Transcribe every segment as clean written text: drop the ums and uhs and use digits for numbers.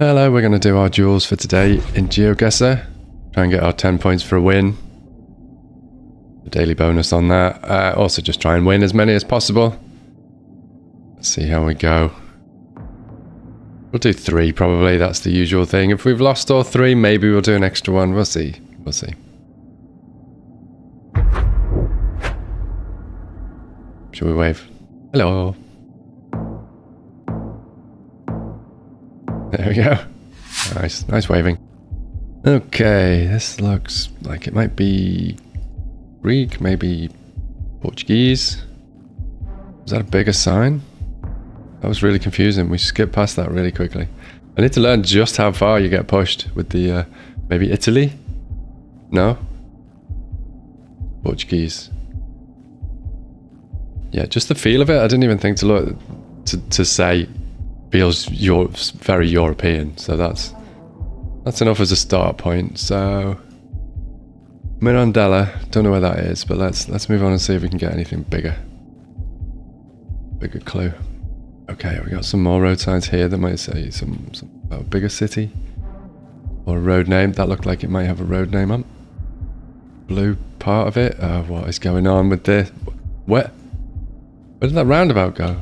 Hello, we're going to do our duels for today in GeoGuessr. Try and get our 10 points for a win. A daily bonus on that. Also just try and win as many as possible. Let's see how we go. We'll do 3 probably, that's the usual thing. If we've lost all 3, maybe we'll do an extra one. We'll see. We'll see. Shall we wave? Hello. There we go. Nice waving. Okay, this looks like it might be Greek, maybe Portuguese. Is that a bigger sign? That was really confusing. We skipped past that really quickly. I need to learn just how far you get pushed with the, maybe Italy? No? Portuguese. Yeah, just the feel of it. I didn't even think to look, to say feels very European, so that's enough as a start point. So Mirandella, don't know where that is, but let's move on and see if we can get anything bigger clue. Okay, we got some more road signs here that might say some about a bigger city or a road name. That looked like it might have a road name on blue part of it. What is going on with this? Where did that roundabout go?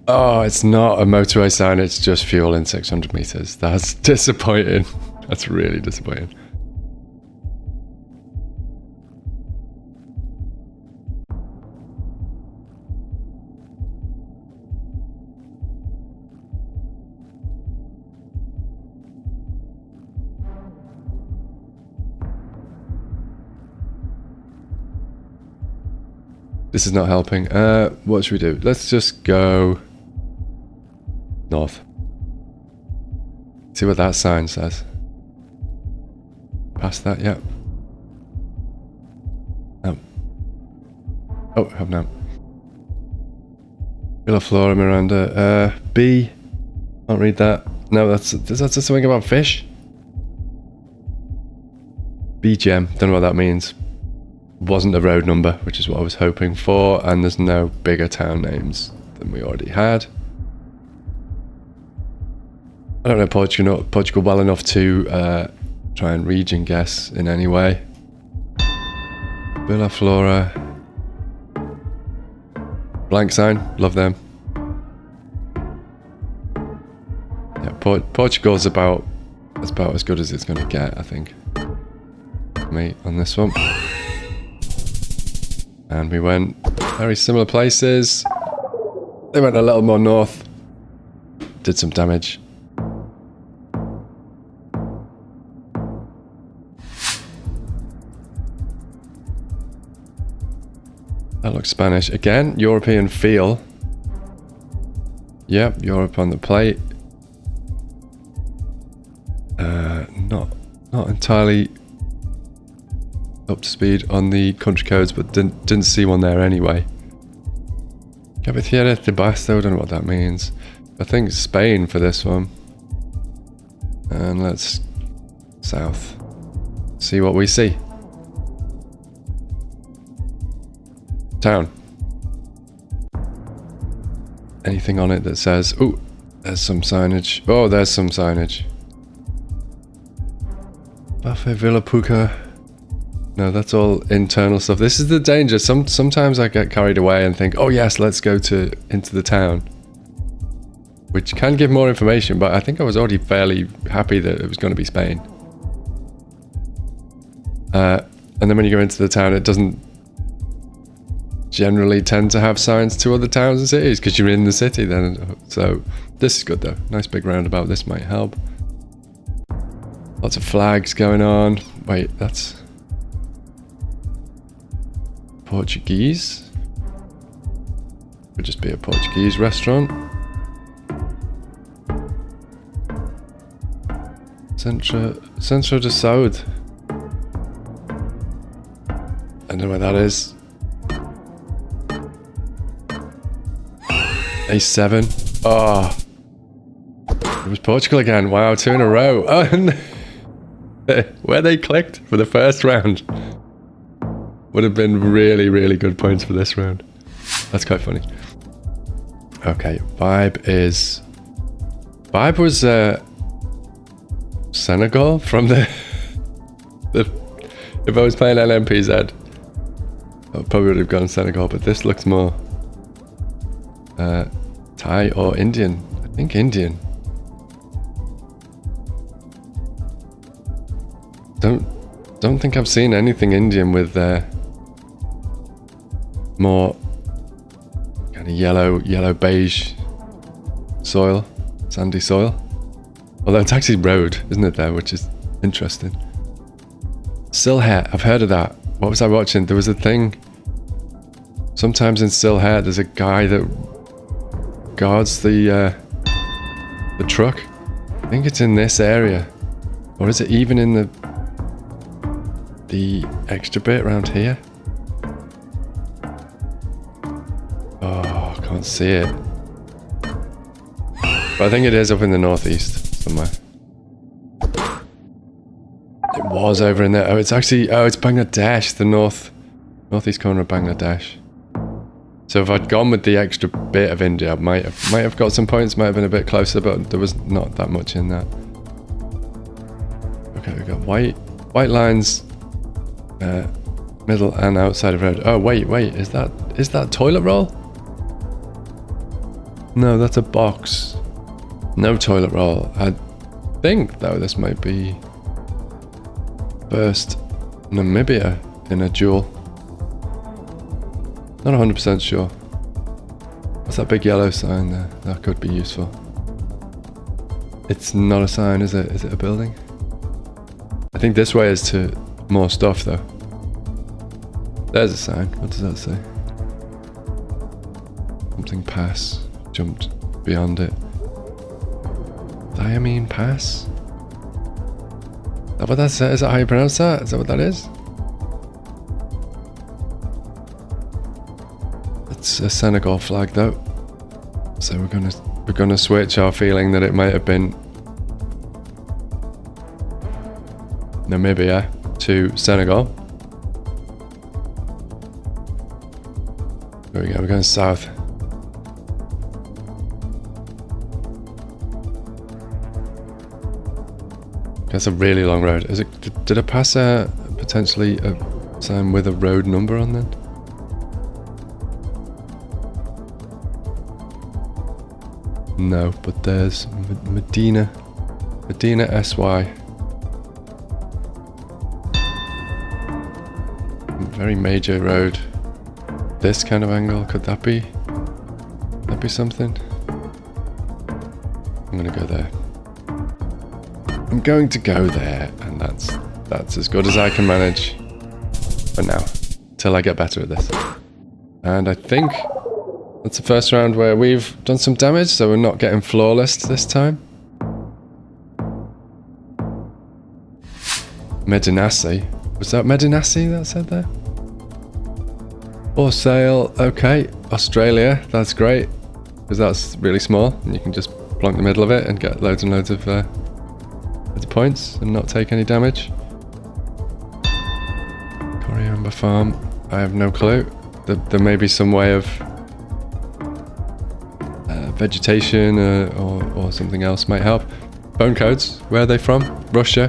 Oh, it's not a motorway sign, it's just fuel in 600 meters. That's disappointing. That's really disappointing. This is not helping. What should we do? Let's just go north. See what that sign says. Past that, yeah. No. Oh, have now. Villa Flora Miranda. B. Can't read that. No, is that something about fish? B gem. Don't know what that means. Wasn't a road number, which is what I was hoping for, and there's no bigger town names than we already had. I don't know Portugal well enough to try and region guess in any way. Villa Flora. Blank sign, love them. Yeah, Portugal's about as good as it's going to get, I think. Me on this one. And we went very similar places. They went a little more north. Did some damage. That looks Spanish. Again, European feel. Yep, Europe on the plate. Not entirely up to speed on the country codes, but didn't see one there anyway. Cabecera de Basto, don't know what that means. I think Spain for this one. And let's south. See what we see. Town. Anything on it that says, ooh, there's some signage. Oh, there's some signage. Buffet Villa Puca. No, that's all internal stuff. This is the danger. Sometimes I get carried away and think, oh yes, let's go into the town. Which can give more information, but I think I was already fairly happy that it was going to be Spain. And then when you go into the town, it doesn't generally tend to have signs to other towns and cities because you're in the city then. So this is good though. Nice big roundabout. This might help. Lots of flags going on. Wait, that's Portuguese. Could just be a Portuguese restaurant. Centro de Saúde. I don't know where that is. A7. Oh. It was Portugal again. Wow, 2 in a row. Oh, and where they clicked for the first round. Would have been really, really good points for this round. That's quite funny. Okay, vibe was Senegal from the if I was playing LMPZ, I probably would have gone Senegal, but this looks more Thai or Indian. I think Indian. Don't think I've seen anything Indian with more kind of yellow beige soil, sandy soil. Although it's actually road, isn't it there, which is interesting. Sylhet, I've heard of that. What was I watching? There was a thing. Sometimes in Sylhet, there's a guy that guards the truck. I think it's in this area, or is it even in the extra bit around here? Oh, I can't see it. But I think it is up in the northeast somewhere. It was over in there. Oh, it's actually, it's Bangladesh, the northeast corner of Bangladesh. So if I'd gone with the extra bit of India, I might have got some points, might have been a bit closer, but there was not that much in that. Okay, we got white lines, middle and outside of road. Oh wait, is that toilet roll? No, that's a box. No toilet roll. I think though this might be first Namibia in a duel. Not 100% sure. What's that big yellow sign there? That could be useful. It's not a sign, is it? Is it a building? I think this way is to more stuff though. There's a sign. What does that say? Something pass. Jumped beyond it. Diamine Pass? Is that what that says? Is that how you pronounce that? Is that what that is? It's a Senegal flag though. So we're gonna switch our feeling that it might have been Namibia to Senegal. There we go, we're going south. That's a really long road. Is it? Did I pass potentially a sign with a road number on then? No, but there's Medina SY. Very major road. This kind of angle, could that be? That be something? I'm gonna go there. I'm going to go there, and that's as good as I can manage for now, till I get better at this. And I think that's the first round where we've done some damage, so we're not getting flawless this time. Medinassi. Was that Medinassi that said there? For sale. Okay. Australia. That's great, because that's really small, and you can just plonk the middle of it and get loads and loads of points and not take any damage. Coriander farm. I have no clue. There may be some way of vegetation or something else might help. Phone codes. Where are they from? Russia.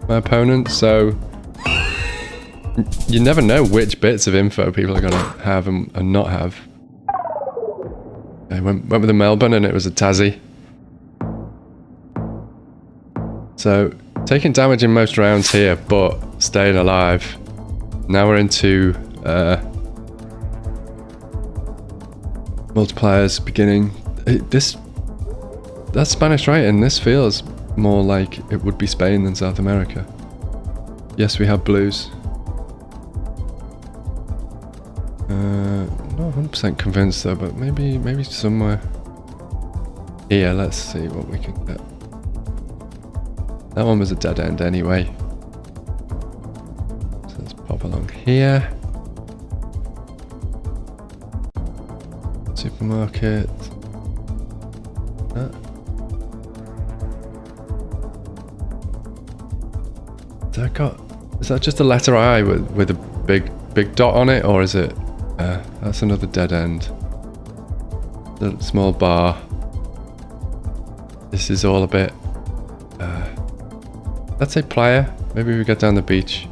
My opponent. So you never know which bits of info people are gonna have and not have. I went with a Melbourne and it was a Tassie. So, taking damage in most rounds here, but staying alive. Now we're into multipliers beginning. That's Spanish writing. This feels more like it would be Spain than South America. Yes, we have blues. Not 100% convinced though, but maybe somewhere here. Let's see what we can get. That one was a dead end anyway. So let's pop along here. Supermarket. Is that just a letter I with a big dot on it, or is it? That's another dead end. The small bar. This is all a bit... let's say playa. Maybe we get down the beach.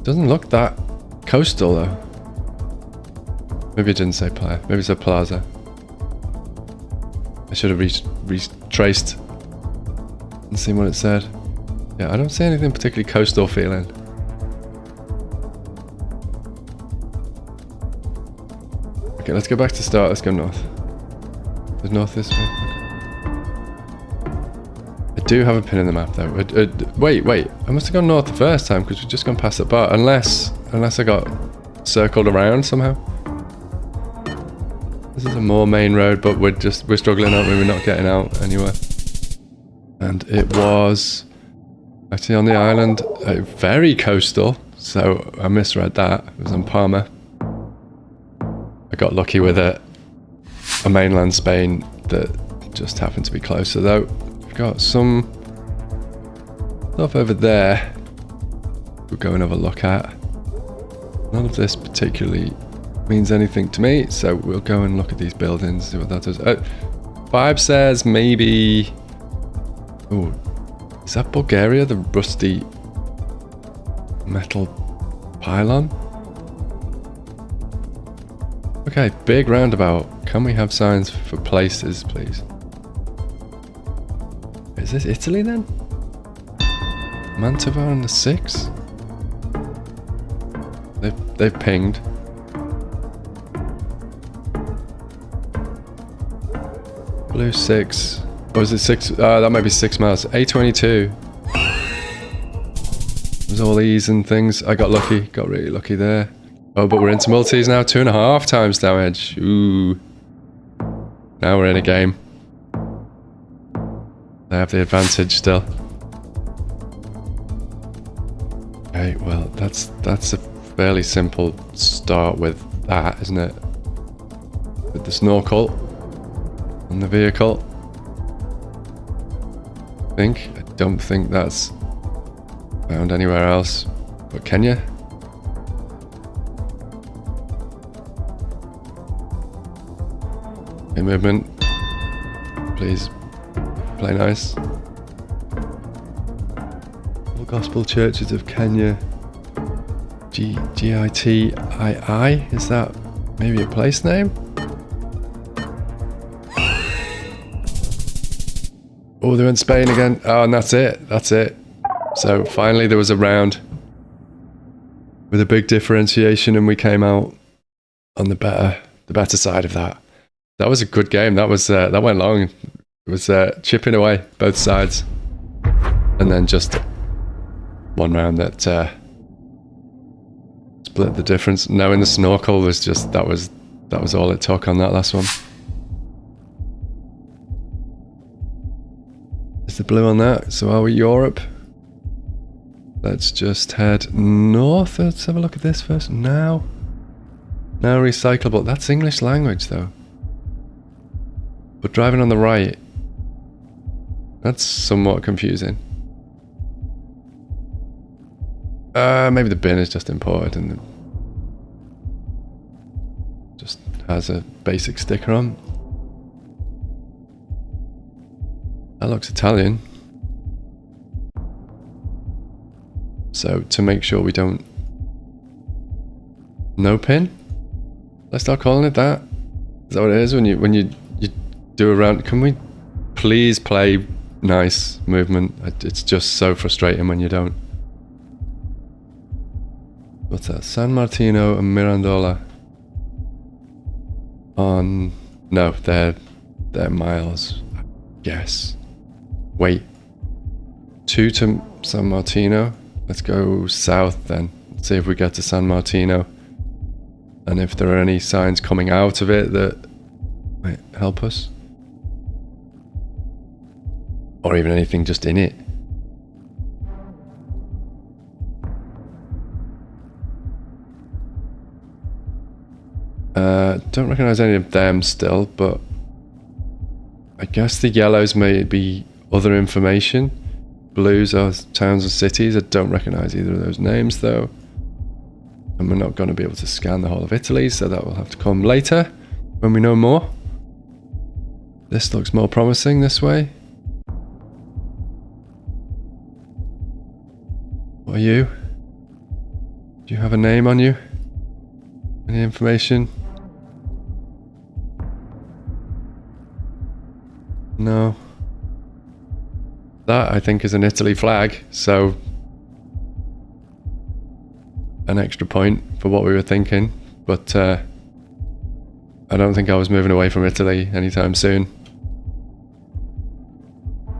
Doesn't look that coastal though. Maybe it didn't say playa. Maybe it's a plaza. I should have retraced and seen what it said. Yeah, I don't see anything particularly coastal feeling. Okay, let's go back to start. Let's go north. Is north this way? I do have a pin in the map though. Wait. I must have gone north the first time because we've just gone past the bar. Unless I got circled around somehow. This is a more main road, but we're struggling, aren't we? We're not getting out anywhere. And it was actually on the island, very coastal. So I misread that. It was on Palma. I got lucky with a mainland Spain that just happened to be closer though. We've got some stuff over there we'll go and have a look at. None of this particularly means anything to me, so we'll go and look at these buildings, see what that does. Vibe says maybe... Oh, is that Bulgaria? The rusty metal pylon? Okay, big roundabout. Can we have signs for places, please? Is this Italy then? Mantova on the 6? They've pinged. Blue 6. Or is it 6? That might be 6 miles. A22. There's all these and things. I got lucky. Got really lucky there. Oh, but we're into multis now. 2.5 times damage. Ooh. Now we're in a game. They have the advantage still. Okay, well, that's a fairly simple start with that, isn't it? With the snorkel on the vehicle. I don't think that's found anywhere else but Kenya. Okay, movement. Please play nice. All Gospel Churches of Kenya. Gitii. Is that maybe a place name? Oh, they're in Spain again. Oh, and that's it. That's it. So finally there was a round with a big differentiation and we came out on the better side of that. That was a good game. That was that went long. It was chipping away both sides. And then just one round that split the difference. Knowing the snorkel was just that was all it took on that last one. Is the blue on that? So are we Europe? Let's just head north. Let's have a look at this first. Now recyclable. That's English language though. But driving on the right, that's somewhat confusing. Maybe the bin is just imported and just has a basic sticker on. That looks Italian. So to make sure we don't... No pin? Let's start calling it that. Is that what it is when you do a round? Can we please play nice movement? It's just so frustrating when you don't. What's that? San Martino and Mirandola. On... No, they're miles. I guess. Wait. 2 to San Martino. Let's go south then. Let's see if we get to San Martino. And if there are any signs coming out of it that might help us. Or even anything just in it. Don't recognize any of them still, but I guess the yellows may be other information. Blues are towns and cities. I don't recognize either of those names though. And we're not going to be able to scan the whole of Italy, so that will have to come later. when we know more. This looks more promising this way. What are you? Do you have a name on you? Any information? No. That, I think, is an Italy flag, so an extra point for what we were thinking, but I don't think I was moving away from Italy anytime soon.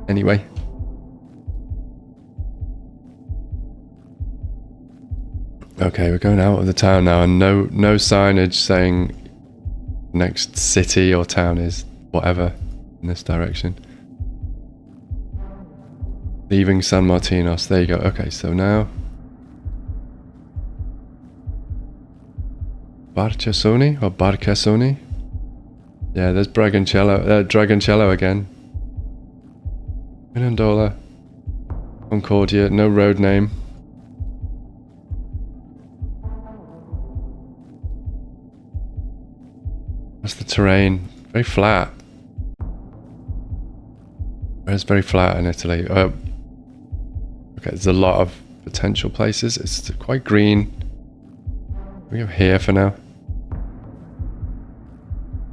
Anyway. Okay, we're going out of the town now, and no signage saying next city or town is whatever in this direction. Leaving San Martinos. There you go. Okay, so now Barcesoni or Barcesoni? Yeah, there's Dragoncello again. Mirandola, Concordia. No road name. What's the terrain? Very flat. It's very flat in Italy. Okay, there's a lot of potential places. It's quite green. We go here for now.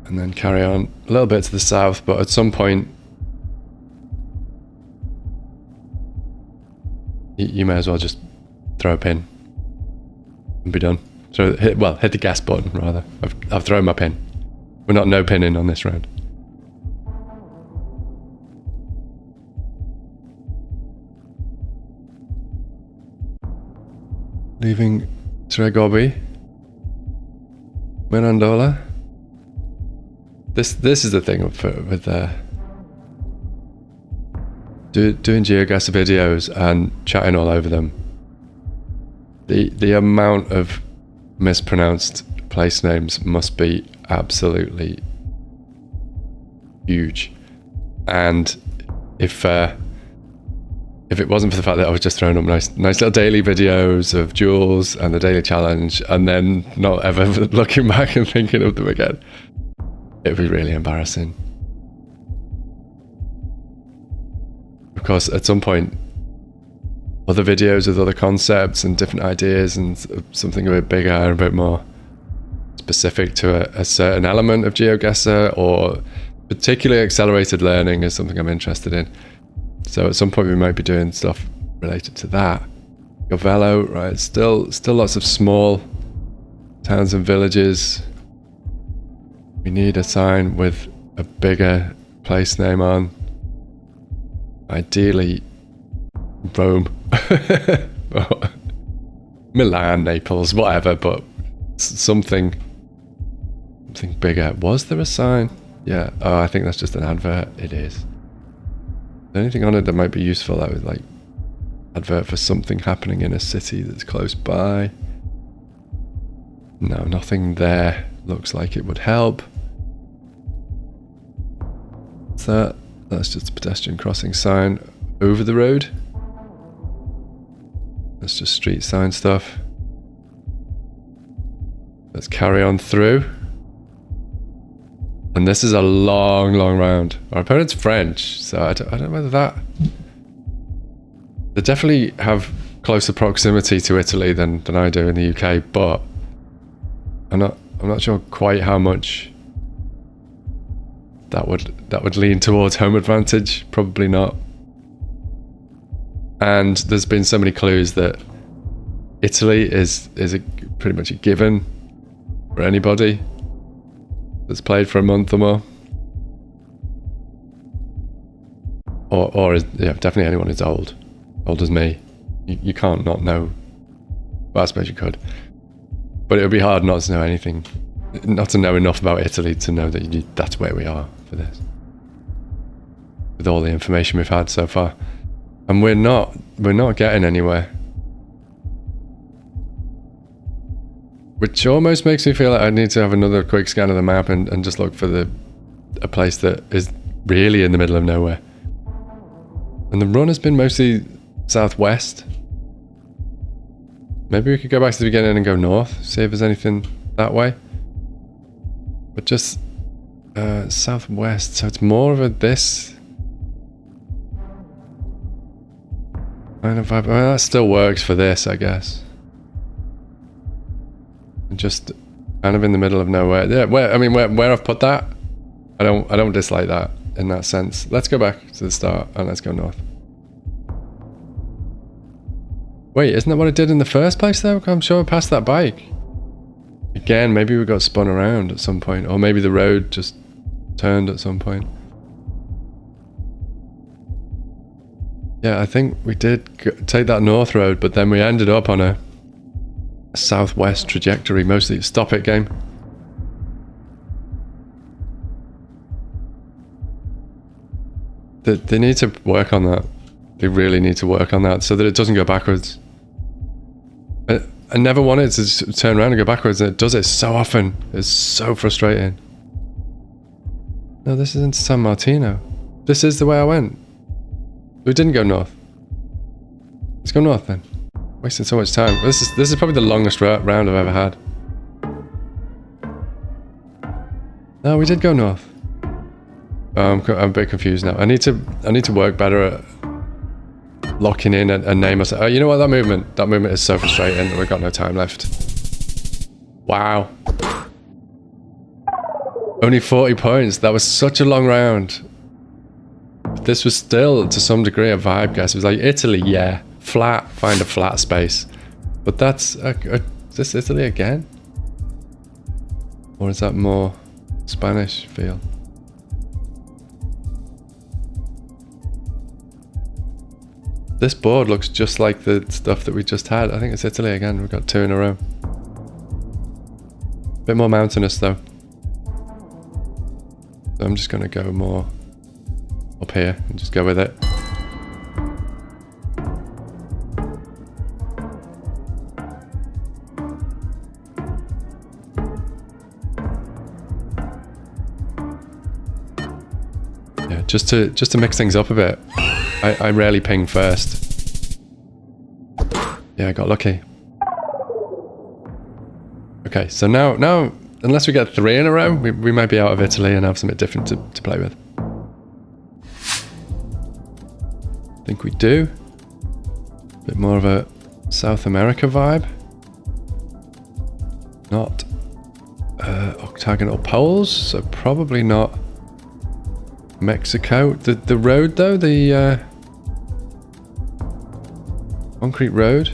And then carry on a little bit to the south, but at some point you may as well just throw a pin and be done. So hit the gas button rather. I've thrown my pin. We're not no pinning on this round. Leaving Tregobi. Mirandola. This is the thing with doing GeoGuessr videos and chatting all over them. The amount of mispronounced place names must be absolutely huge. And if it wasn't for the fact that I was just throwing up nice little daily videos of Duels and the daily challenge, and then not ever looking back and thinking of them again, it would be really embarrassing. Of course, at some point, other videos with other concepts and different ideas and something a bit bigger and a bit more specific to a certain element of GeoGuessr, or particularly accelerated learning is something I'm interested in. So at some point we might be doing stuff related to that. Govello, right? Still lots of small towns and villages. We need a sign with a bigger place name on. Ideally, Rome, Milan, Naples, whatever, but something bigger. Was there a sign? Yeah. Oh, I think that's just an advert. It is. Is there anything on it that might be useful? That was like advert for something happening in a city that's close by. No, nothing there. Looks like it would help. What's that? That's just a pedestrian crossing sign over the road. That's just street sign stuff. Let's carry on through. And this is a long round. Our opponent's French, so I don't know whether that... They definitely have closer proximity to Italy than I do in the UK, but I'm not sure quite how much that would lean towards home advantage. Probably not. And there's been so many clues that Italy is pretty much a given for anybody that's played for a month or more, or yeah, definitely anyone who's old as me. You can't not know. Well, I suppose you could, but it would be hard not to know anything, not to know enough about Italy to know that that's where we are for this, with all the information we've had so far. And we're not getting anywhere, which almost makes me feel like I need to have another quick scan of the map and just look for a place that is really in the middle of nowhere. And the run has been mostly southwest. Maybe we could go back to the beginning and go north, see if there's anything that way. But just Southwest, so it's more of a this kind of vibe. Well, that still works for this, I guess. Just kind of in the middle of nowhere. Yeah, where I've put that, I don't dislike that in that sense. Let's go back to the start and let's go north. Wait, isn't that what it did in the first place though? I'm sure I passed that bike. Again, maybe we got spun around at some point, or maybe the road just turned at some point. Yeah, I think we did take that north road, but then we ended up on a southwest trajectory, mostly. Stop it, game. They need to work on that. They really need to work on that so that it doesn't go backwards. I never wanted to turn around and go backwards, and it does it so often. It's so frustrating. No, this isn't San Martino. This is the way I went. We didn't go north. Let's go north then. Wasting so much time. This is probably the longest round I've ever had. No, we did go north. I'm a bit confused now. I need to work better at locking in a name or something. Oh, you know what? That movement is so frustrating. We've got no time left. Wow. Only 40 points. That was such a long round. This was still, to some degree, a vibe guess. It was like, Italy, yeah. Flat. Find a flat space. But that's... is this Italy again? Or is that more Spanish feel? This board looks just like the stuff that we just had. I think it's Italy again. We've got 2 in a row. A bit more mountainous though. So I'm just going to go more up here and just go with it. Yeah, just to mix things up a bit. I rarely ping first. Yeah, I got lucky. Okay, so now, unless we get 3 in a row, we might be out of Italy and have something different to play with. I think we do. A bit more of a South America vibe. Not octagonal poles, so probably not Mexico. The road though, the concrete road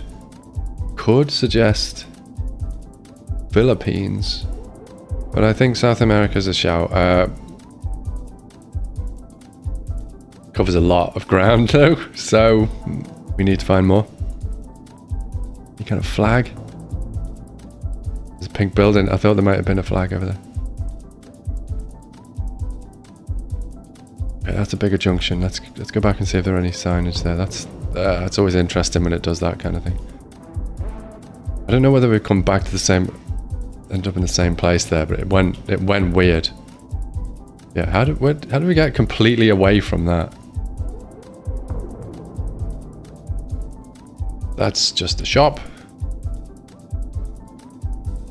could suggest Philippines, but I think South America's a shout. Covers a lot of ground though, so we need to find more. Any kind of flag? There's a pink building. I thought there might have been a flag over there. Okay, that's a bigger junction. Let's go back and see if there are any signage there. That's always interesting when it does that kind of thing. I don't know whether we come back to the same, end up in the same place there, but it went weird. Yeah, how did we get completely away from that? That's just a shop.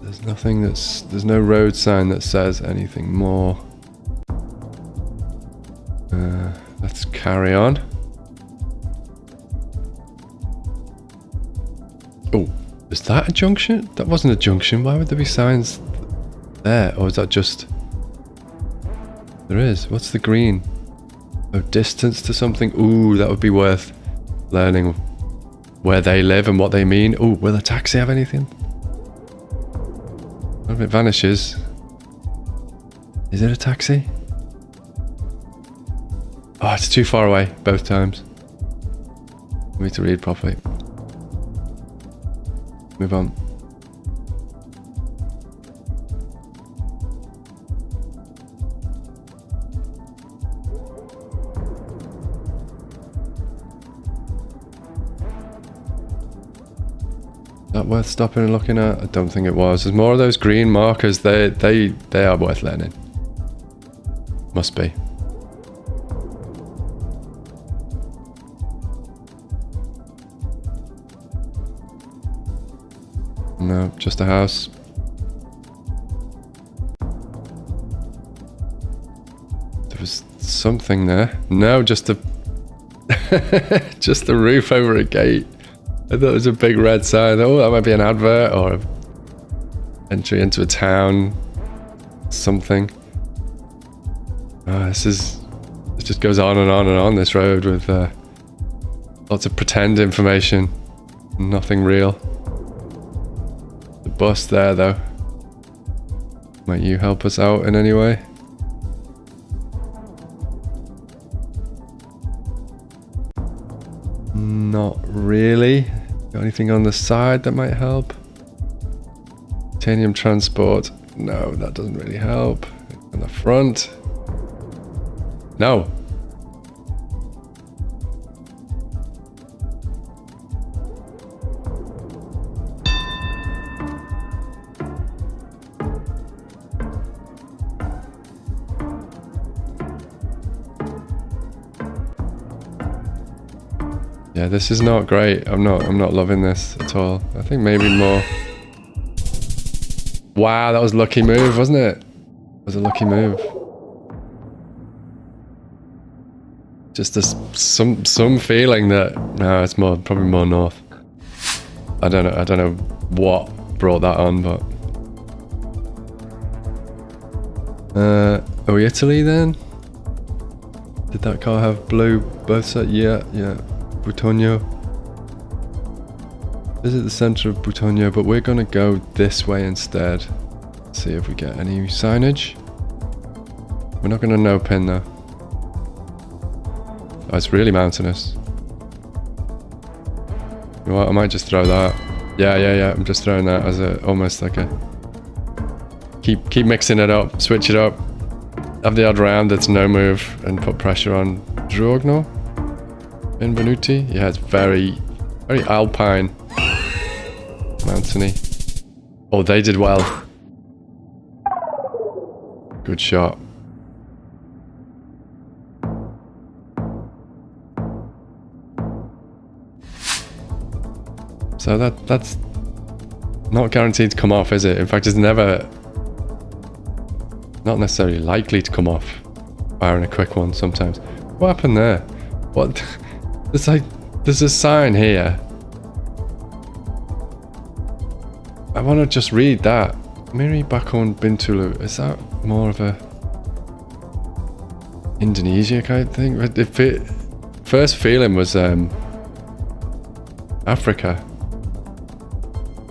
There's no road sign that says anything more. Let's carry on. Oh, is that a junction? That wasn't a junction. Why would there be signs there? Or is that just... There is. What's the green? Oh, distance to something. Ooh, that would be worth learning where they live and what they mean. Ooh, will a taxi have anything? What if it vanishes? Is it a taxi? Oh, it's too far away both times. I need to read properly. Move on. Is that worth stopping and looking at? I don't think it was. There's more of those green markers. They are worth learning. Must be. No, just a house. There was something there. No, just a just the roof over a gate. I thought it was a big red sign. Oh, that might be an advert or a entry into a town. Something. Oh, it just goes on and on and on, this road, with lots of pretend information. Nothing real. The bus there, though. Might you help us out in any way? Not really. Got anything on the side that might help? Titanium transport. No, that doesn't really help. On the front. No. Yeah, this is not great. I'm not loving this at all. I think maybe more. Wow, that was a lucky move, wasn't it? It was a lucky move. Just some feeling that no, it's probably more north. I don't know what brought that on, but are we Italy then? Did that car have blue both sides? Yeah. Butogno. Visit the center of Butogno, but we're gonna go this way instead. See if we get any signage. We're not gonna no pin though. Oh, it's really mountainous. You know what? I might just throw that. Yeah. I'm just throwing that as almost like a keep mixing it up, switch it up. Have the odd round that's no move and put pressure on Drogno. Benvenuti. Yeah, it's very alpine, mountainy. Oh, they did well. Good shot. So that's not guaranteed to come off, is it? In fact, it's not necessarily likely to come off. Firing a quick one sometimes. What happened there? What? There's a sign here. I want to just read that. Miri Bakon Bintulu. Is that more of a Indonesia kind of thing? First feeling was Africa.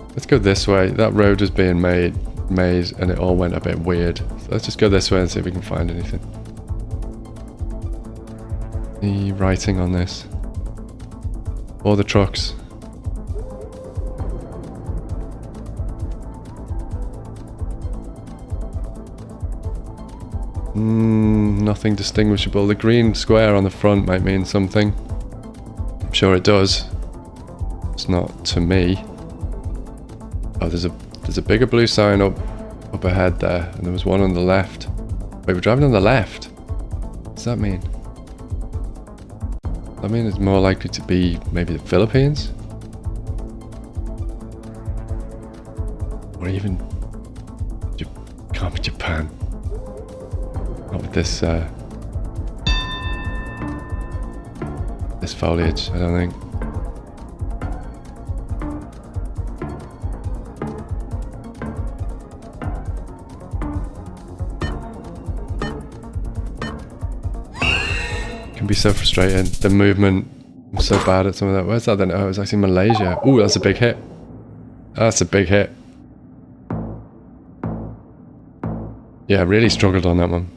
Let's go this way. That road was being made and it all went a bit weird. So let's just go this way and see if we can find anything. The writing on this. Or the trucks. Nothing distinguishable. The green square on the front might mean something. I'm sure it does. It's not to me. Oh, there's a bigger blue sign up ahead there, and there was one on the left. Wait, we're driving on the left. What does that mean? I mean, it's more likely to be maybe the Philippines, or even can't be Japan. Not with this this foliage, I don't think. Can be so frustrating. The movement, I'm so bad at some of that. Where's that then? Oh, it was actually Malaysia. Ooh, that's a big hit. That's a big hit. Yeah, really struggled on that one.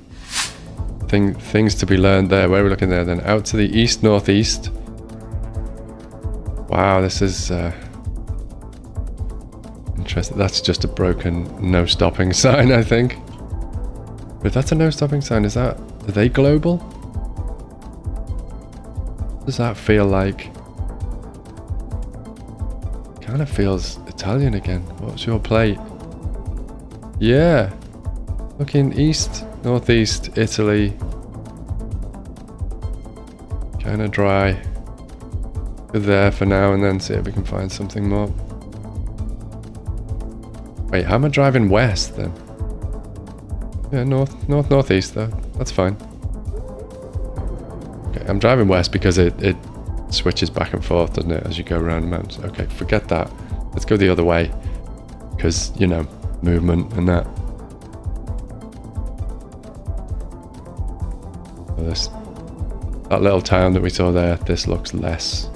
Things to be learned there. Where are we looking there then? Out to the east, northeast. Wow, this is interesting. That's just a broken no stopping sign, I think. But that's a no stopping sign. Are they global? Does that feel like? Kind of feels Italian again. What's your plate? Yeah. Looking east, northeast, Italy. Kind of dry. Go there for now and then see if we can find something more. Wait, how am I driving west then? Yeah, northeast though. That's fine. Okay, I'm driving west because it switches back and forth, doesn't it, as you go around the mountains. Okay, forget that. Let's go the other way. Because, you know, movement and that. That little town that we saw there, this looks less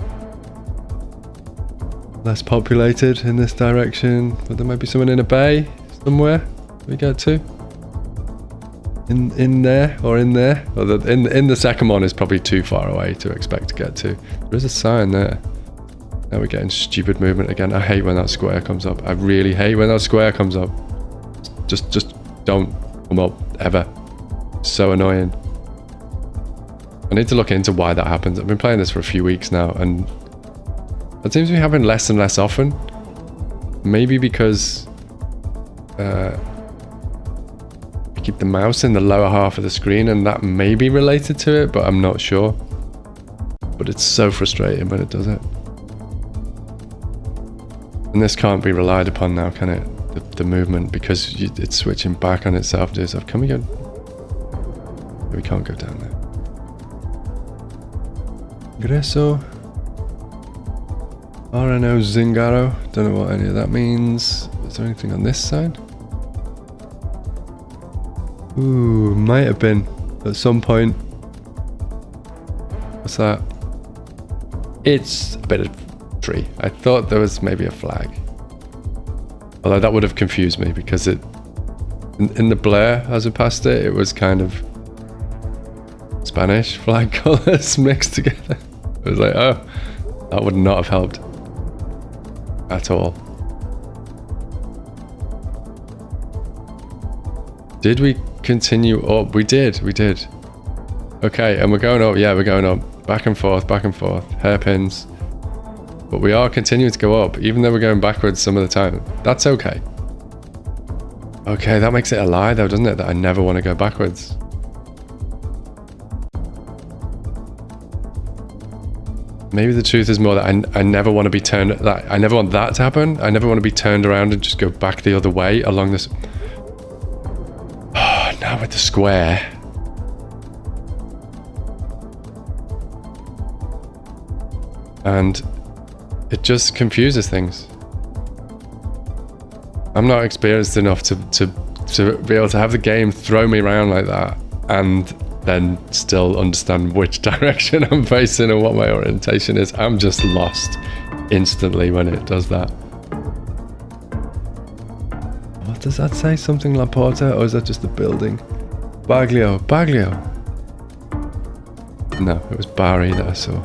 populated in this direction. But there might be someone in a bay somewhere we go to. In there or in there. Or in the second one is probably too far away to expect to get to. There is a sign there. Now we're getting stupid movement again. I hate when that square comes up. I really hate when that square comes up. Just don't come up ever. So annoying. I need to look into why that happens. I've been playing this for a few weeks now and it seems to be happening less and less often. Maybe because I keep the mouse in the lower half of the screen and that may be related to it, but I'm not sure. But it's so frustrating when it does it. And this can't be relied upon now, can it? The movement, because it's switching back on itself to do stuff. Can we go? We can't go down there. Gresso. RNO Zingaro. Don't know what any of that means. Is there anything on this side? Ooh, might have been at some point. What's that? It's a bit of tree. I thought there was maybe a flag. Although that would have confused me because it in the blur as I passed it, it was kind of Spanish flag colours mixed together. I was like, oh, that would not have helped at all. Did we continue up? We did. Okay, and we're going up. Yeah, we're going up. Back and forth, hairpins. But we are continuing to go up, even though we're going backwards some of the time. That's okay. Okay, that makes it a lie though, doesn't it? That I never want to go backwards. Maybe the truth is more that I never want to be turned... I never want that to happen. I never want to be turned around and just go back the other way along this... Oh, now with the square. And it just confuses things. I'm not experienced enough to be able to have the game throw me around like that and then still understand which direction I'm facing and what my orientation is. I'm just lost instantly when it does that. What does that say? Something La Porta, or is that just a building? Baglio. No, it was Bari that I saw.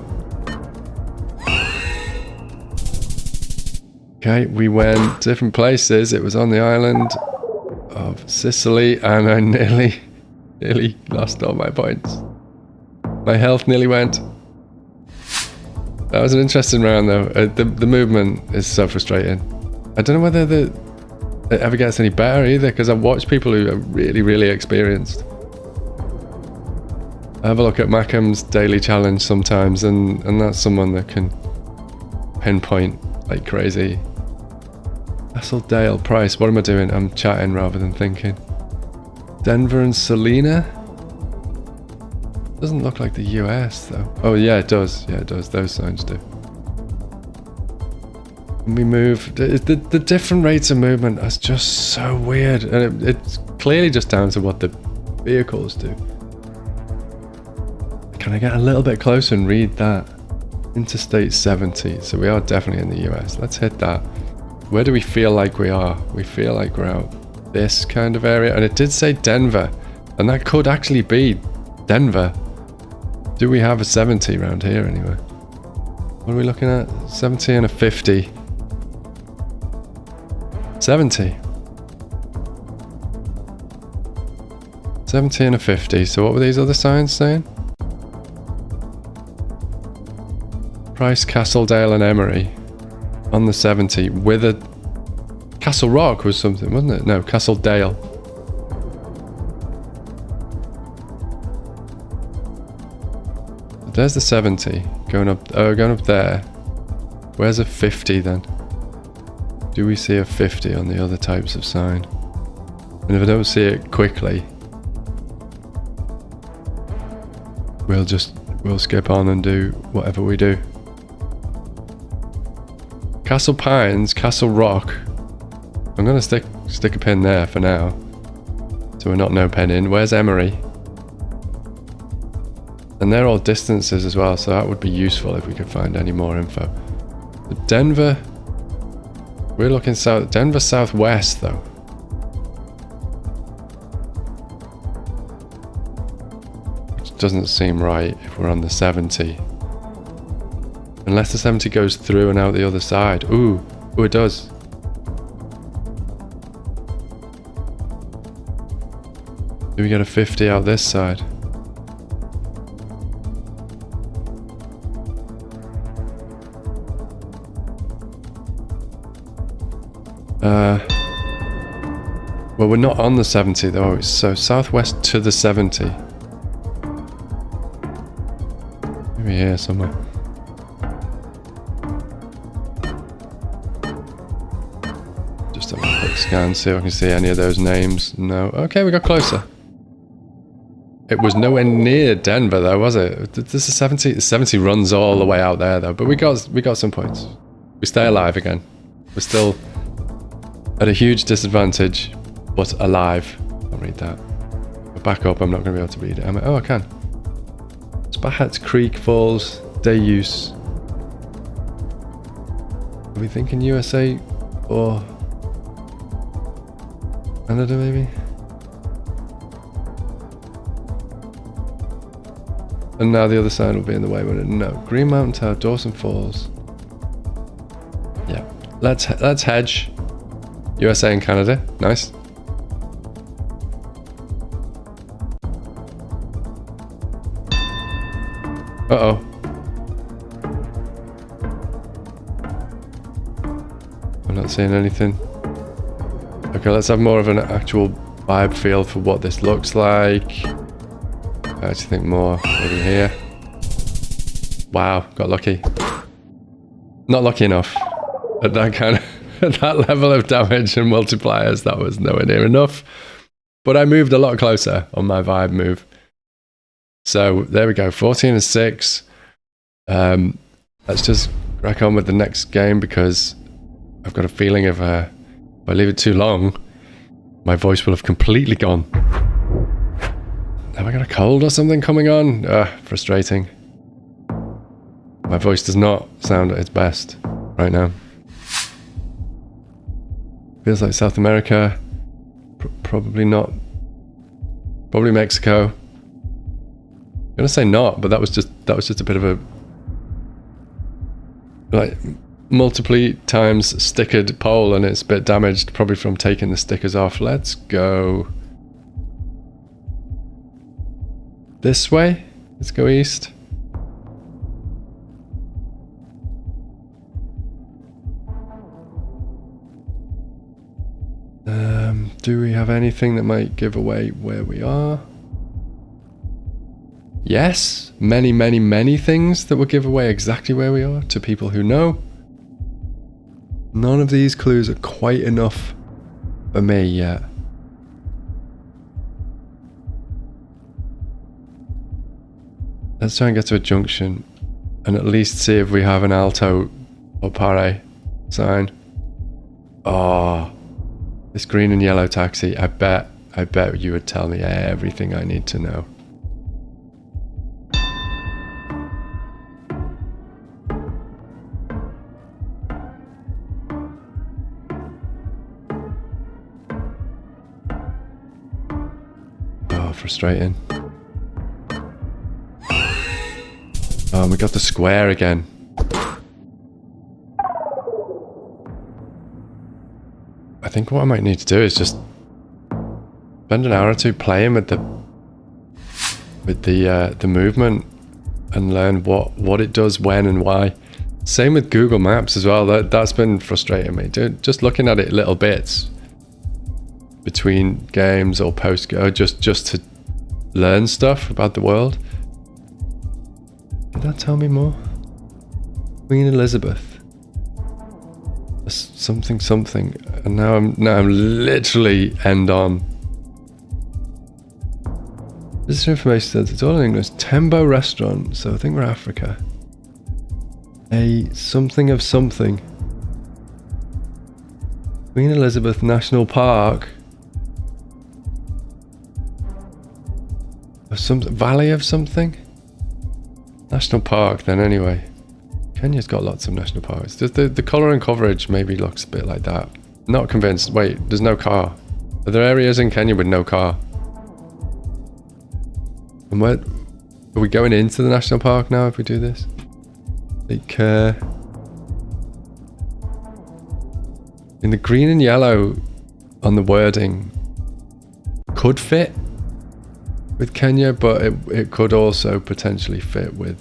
Okay, we went different places. It was on the island of Sicily and I nearly lost all my points. My health nearly went. That was an interesting round though. The movement is so frustrating. I don't know whether it ever gets any better either, because I've watched people who are really experienced. I have a look at Mackham's daily challenge sometimes and that's someone that can pinpoint like crazy. Castledale Price. What am I doing? I'm chatting rather than thinking. Denver and Salina? Doesn't look like the US though. Oh yeah, it does. Yeah, it does. Those signs do. When we move, the different rates of movement is just so weird, and it's clearly just down to what the vehicles do. Can I get a little bit closer and read that? Interstate 70. So we are definitely in the US. Let's hit that. Where do we feel like we are? We feel like we're out this kind of area. And it did say Denver. And that could actually be Denver. Do we have a 70 around here anyway? What are we looking at? 70 and a 50. 70. 70 and a 50. So what were these other signs saying? Price, Castledale and Emery on the 70 with a Castle Rock was something, wasn't it? No, Castledale. There's the 70 going up there. Where's a 50 then? Do we see a 50 on the other types of sign? And if I don't see it quickly, we'll we'll skip on and do whatever we do. Castle Pines, Castle Rock. I'm gonna stick a pin there for now, so we're not no pin in. Where's Emery? And they're all distances as well, so that would be useful if we could find any more info. But Denver, we're looking south. Denver southwest though. Which doesn't seem right if we're on the 70. Unless the 70 goes through and out the other side. Ooh, it does. Do we get a 50 out this side? Well, we're not on the 70 though, so southwest to the 70. Maybe here somewhere. Just have a quick scan, see if I can see any of those names. No. Okay, we got closer. It was nowhere near Denver though, was it? This is 70. The 70 runs all the way out there though, but we got some points. We stay alive again. We're still at a huge disadvantage, but alive. I'll read that. But back up, I'm not going to be able to read it. Oh, I can. Spahats Creek Falls, day use. Are we thinking USA or Canada maybe? And now the other side will be in the way, won't it? No. Green Mountain Tower, Dawson Falls. Yeah. Let's hedge. USA and Canada. Nice. Uh-oh. I'm not seeing anything. Okay, let's have more of an actual vibe feel for what this looks like. I actually think more maybe here. Wow, got lucky. Not lucky enough at that kind of at that level of damage and multipliers. That was nowhere near enough. But I moved a lot closer on my vibe move. So there we go, 14 and 6. Let's just crack on with the next game because I've got a feeling if I leave it too long, my voice will have completely gone. Have I got a cold or something coming on? Frustrating. My voice does not sound at its best right now. Feels like South America. Probably not. Probably Mexico. I'm gonna say not, but that was just a bit of a like multiple times stickered pole, and it's a bit damaged probably from taking the stickers off. Let's go this way. Let's go east. Do we have anything that might give away where we are? Yes, many, many, many things that will give away exactly where we are to people who know. None of these clues are quite enough for me yet. Let's try and get to a junction and at least see if we have an alto or pare sign. Oh, this green and yellow taxi. I bet you would tell me everything I need to know. Oh, frustrating. Oh, we got the square again. I think what I might need to do is just spend an hour or two playing with the movement and learn what it does, when and why. Same with Google Maps as well. That's been frustrating me. Just looking at it little bits between games or post go, just to learn stuff about the world. Did that tell me more? Queen Elizabeth. Something, and now I'm literally end on. Visitor information says it's all in English. Tembo restaurant. So I think we're Africa. A something of something. Queen Elizabeth National Park. Of some valley of something. National park. Then anyway, Kenya's got lots of national parks. The colour and coverage maybe looks a bit like that. Not convinced. Wait, there's no car. Are there areas in Kenya with no car? And where are we going into the national park now if we do this? Like, in the green and yellow on the wording could fit with Kenya, but it could also potentially fit with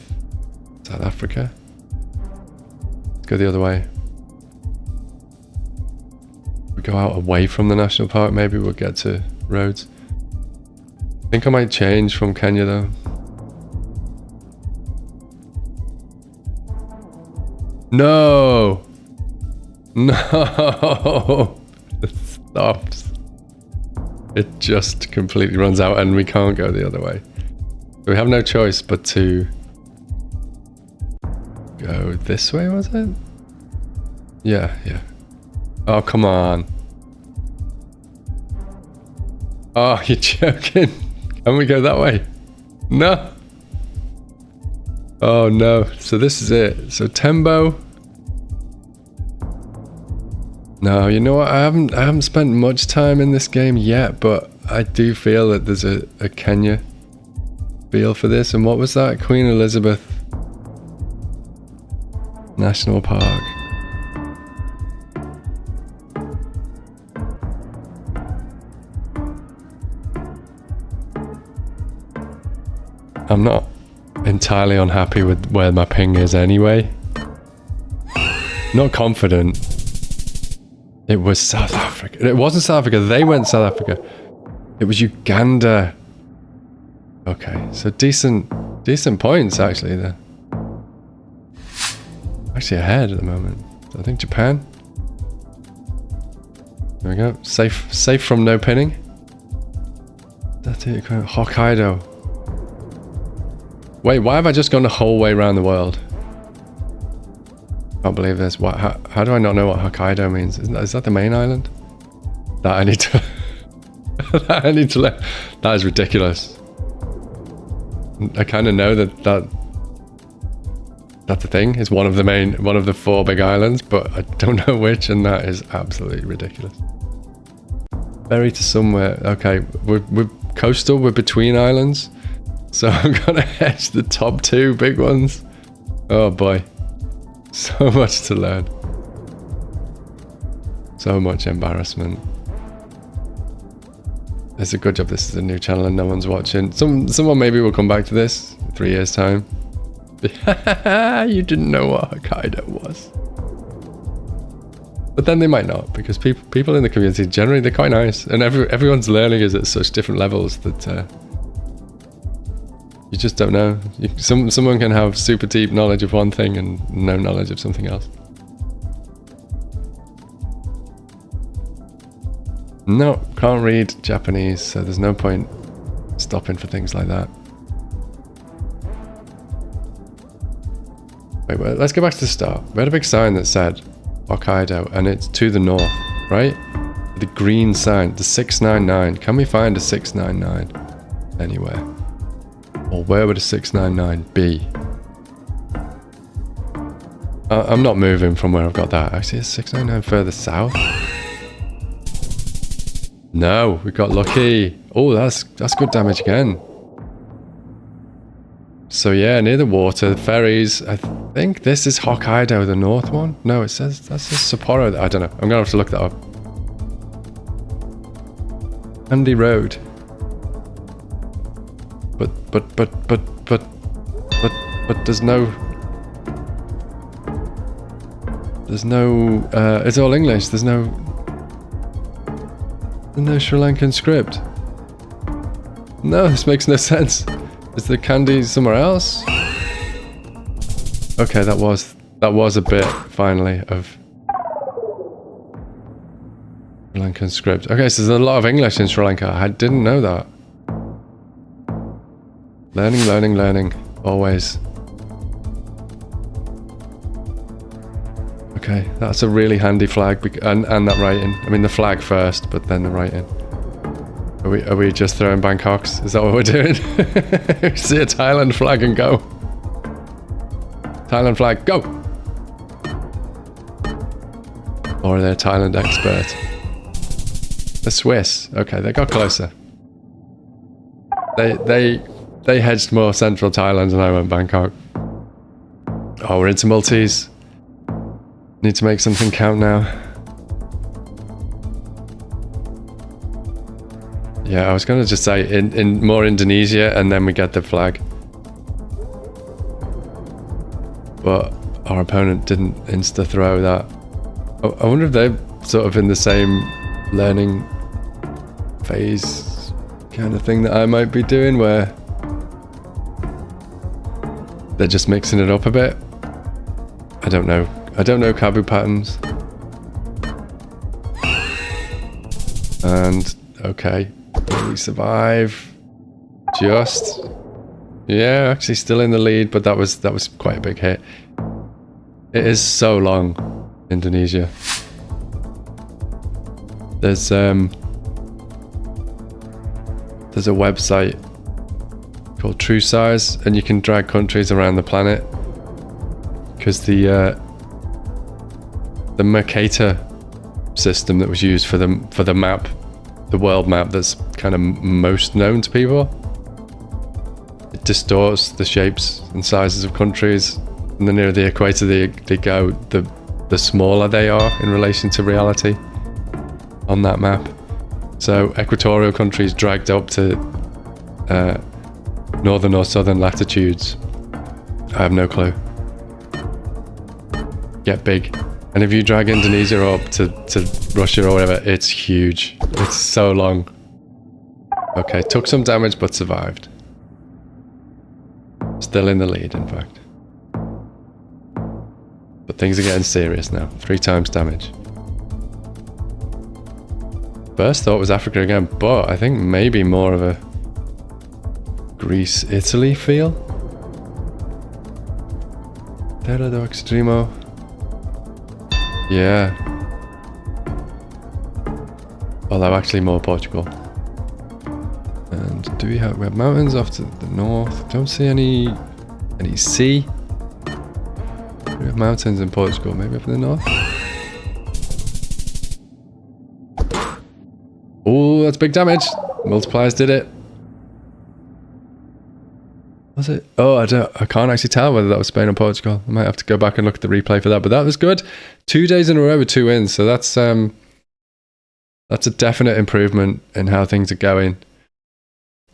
South Africa. Let's go the other way. We go out away from the national park, maybe we'll get to roads. I think I might change from Kenya though. No! No! It stops. It just completely runs out and we can't go the other way. So we have no choice but to go this way, was it? Yeah. Oh, come on. Oh, you're joking. Can we go that way? No. Oh no. So this is it. So Tembo. No, you know what? I haven't spent much time in this game yet, but I do feel that there's a Kenya feel for this. And what was that? Queen Elizabeth National Park. I'm not entirely unhappy with where my ping is anyway. Not confident. It was South Africa. It wasn't South Africa. They went South Africa. It was Uganda. Okay, so decent points actually there. Actually ahead at the moment. I think Japan. There we go. Safe from no pinning. That's it. Hokkaido. Wait, why have I just gone the whole way around the world? Can't believe this. What? How do I not know what Hokkaido means? Is that the main island? That I need to... that I need to let... That is ridiculous. I kind of know that's the thing. It's one of the 4 big islands, but I don't know which, and that is absolutely ridiculous. Ferry to somewhere. Okay, we're coastal. We're between islands. So I'm gonna hedge the top 2 big ones. Oh boy. So much to learn. So much embarrassment. It's a good job this is a new channel and no one's watching. Someone maybe will come back to this in 3 years' time. You didn't know what Hokkaido was. But then they might not, because people in the community generally they're quite nice, and everyone's learning is at such different levels that you just don't know. Someone can have super deep knowledge of one thing and no knowledge of something else. No, can't read Japanese, so there's no point stopping for things like that. Wait, let's go back to the start. We had a big sign that said Hokkaido, and it's to the north, right? The green sign, the 699. Can we find a 699 anywhere? Or where would a 699 be? I'm not moving from where I've got that. Actually, is 699 further south? No, we got lucky. Oh, that's good damage again. So yeah, near the water, the ferries. I think this is Hokkaido, the north one. No, it says that's Sapporo. I don't know. I'm gonna have to look that up. Andy Road. But there's no. It's all English. There's no Sri Lankan script. No, this makes no sense. Is the candy somewhere else? Okay, that was a bit finally of Sri Lankan script. Okay, so there's a lot of English in Sri Lanka. I didn't know that. Learning, learning, learning. Always. Okay, that's a really handy flag, and that writing. I mean, the flag first, but then the writing. Are we just throwing Bangkoks? Is that what we're doing? See a Thailand flag and go. Thailand flag, go! Or are they a Thailand expert? The Swiss. Okay, they got closer. They hedged more central Thailand and I went Bangkok. Oh, we're into multis. Need to make something count now. Yeah, I was gonna just say in more Indonesia and then we get the flag. But our opponent didn't insta-throw that. I wonder if they're sort of in the same learning phase kind of thing that I might be doing, where they're just mixing it up a bit. I don't know. I don't know Kabu patterns. And okay, we survive. Just. Yeah, actually still in the lead, but that was quite a big hit. It is so long, Indonesia. There's a website called True Size, and you can drag countries around the planet because the Mercator system that was used for the map, the world map that's kind of most known to people, it distorts the shapes and sizes of countries, and the nearer the equator they go, the smaller they are in relation to reality on that map. So equatorial countries dragged up to northern or southern latitudes, I have no clue, get big. And if you drag Indonesia up to Russia or whatever, it's huge. It's so long. Okay, took some damage but survived. Still in the lead, in fact. But things are getting serious now. 3 times damage. First thought was Africa again, but I think maybe more of a Greece, Italy feel. Terra do Extremo. Yeah. Although actually more Portugal. And do we have mountains off to the north? Don't see any sea. We have mountains in Portugal, maybe up in the north. Oh, that's big damage. Multipliers did it. Was it? Oh, I can't actually tell whether that was Spain or Portugal. I might have to go back and look at the replay for that, but that was good. 2 days in a row with 2 wins, so that's a definite improvement in how things are going.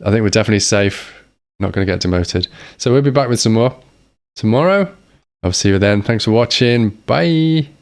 I think we're definitely safe. Not going to get demoted. So we'll be back with some more tomorrow. I'll see you then. Thanks for watching. Bye.